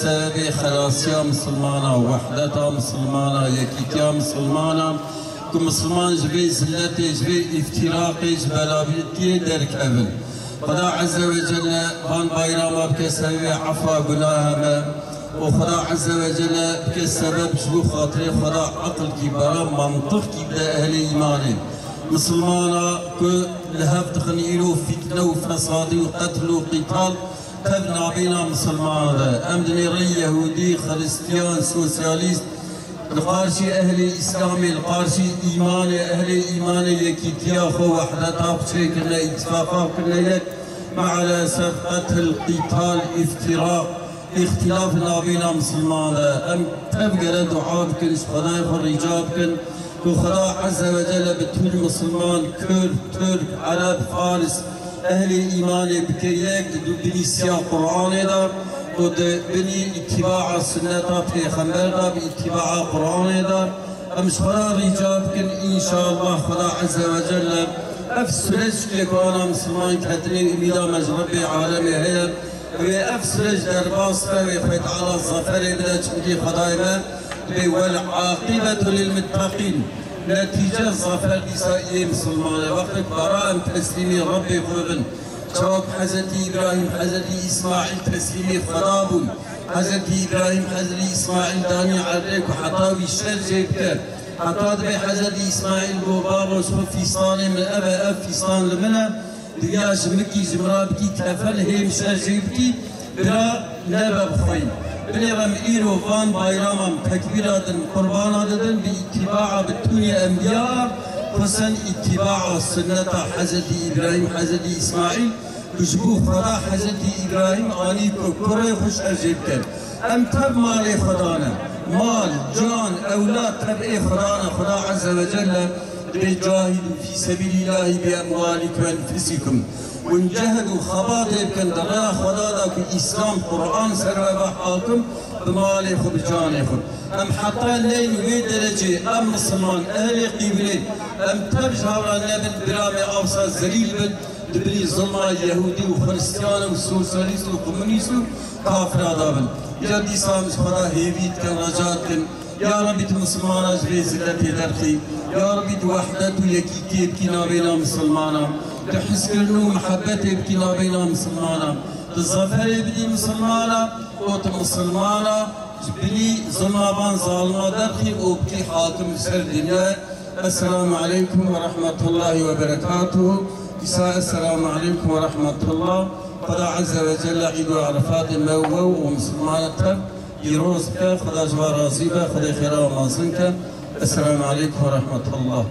سبب خلاصيا مسلمانا وحدتا مسلمانا يكيتيا مسلمانا كمسلمان جبي زلتي جبي افتراقي جبلابيتي دركبن خدا عز وجل هان بايراما بكسبب عفا قناهما وخدا عز وجل بكسبب جبو خاطري خدا عقل كي برا منطق كي بدا اهل ايماني مسلمانا كو لهب تخنيلو فتنه وفساد وقتل وقتال تبنى بنا مسلمان أمدني ري يهودي خريستيان سوسياليست القارشي أهل إسلامي القارشي إيماني أهل إيماني يكيتيا خو وحدتا بشي كنا اتفاقا كنا يك مع الأسف قتل قتال افتراق اختلاف نابينا مسلمان أم تبقى دعاء بكن خداي فرجاب كن وخدا عز وجل بتول مسلمان كرد ترك عرب فارس أهل إيمان بكيك دو بنيسيا قرآن دا ود بني اتباع سنة پیغمبر دا باتباع قرآن دا أمشخرا رجاب كن إن شاء الله خدا عز وجل أفسرج لكوانا مسلمان كهدني إميدا مجرب عالمي هي وأفسرج درباس وخيط على الظفر بدا جمدي خدايما والعاقبة للمتقين نتيجة ظفر نسائي مسلمان وقت براءة تسليمي ربي خلقن شواب حزتي إبراهيم حزتي إسماعيل تسليمي خراب حزتي إبراهيم حزتي إسماعيل داني عريك وحطاوي الشر جيبك حطاد بي حزتي إسماعيل بابا وشوف فيصان من أبا فيصان لمنا دياش مكي جمرابكي كفل هيم شر جيبكي برا نبا بخوين بلغم إيرو فان بايرامم تكبيرات قربانات باتباع بالدنيا أنبياء حسن اتباع سنة حزتي إبراهيم حزتي إسماعيل بجبو خدا حزتي إبراهيم آني كوري خوش أجيب كر أم تب مالي خدانا مال جان أولاد تبعي خدا عز وجل جاهدوا في سبيل الله بأموالكم وأنفسكم ونجهدوا خباطب كان درا خدا في إسلام قرآن سر حاكم بمالي خب جاني خب أم حتى الليل ويدرجة أم مسلمان أهل قبلة أم تبجها النبي برامي أوصى زليل بل دبري ظلمة يهودي وخريستيان وسوسياليست وكومونيست كافر دابن يا دي سامس خدا هيبيت كان رجات كان يا ربي مسلمان أجري زلتي درخي يا ربي وحدته يكيكي بكنا بينا مسلمانا تحس كرنو محبتي بكنا بينا مسلمانا الظفر بدي مسلمانا قوت مسلمانا جبلي ظلمابان ظالما درخي وبكي حاكم سر الدنيا. السلام عليكم ورحمة الله وبركاته. السلام عليكم ورحمة الله. خدا عز وجل عيد عرفات موو ومسلمانة يروزك خدا جوار رازيبه خدا خيرا ومازنك. السلام عليكم ورحمة الله.